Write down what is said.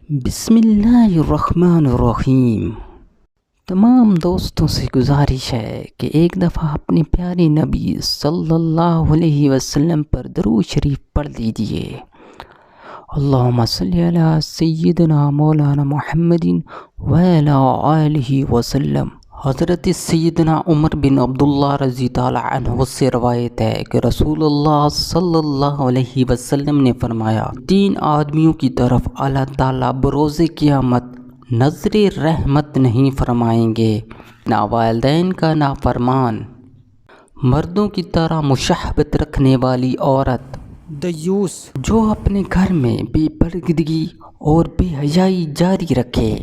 بسم اللہ الرحمن الرحیم۔ تمام دوستوں سے گزارش ہے کہ ایک دفعہ اپنے پیارے نبی صلی اللہ علیہ وسلم پر درود شریف پڑھ لیجئے۔ اللہم صلی علی سیدنا مولانا محمد وعلی آلہ وسلم۔ حضرت سیدنا عمر بن عبداللہ رضی اللہ عنہ سے روایت ہے کہ رسول اللہ صلی اللہ علیہ وسلم نے فرمایا، 3 آدمیوں کی طرف اللہ تعالیٰ بروز قیامت نظر رحمت نہیں فرمائیں گے، نہ والدین کا نافرمان، مردوں کی طرح مشاہبت رکھنے والی عورت، دیوس جو اپنے گھر میں بے پردگی اور بے حیائی جاری رکھے،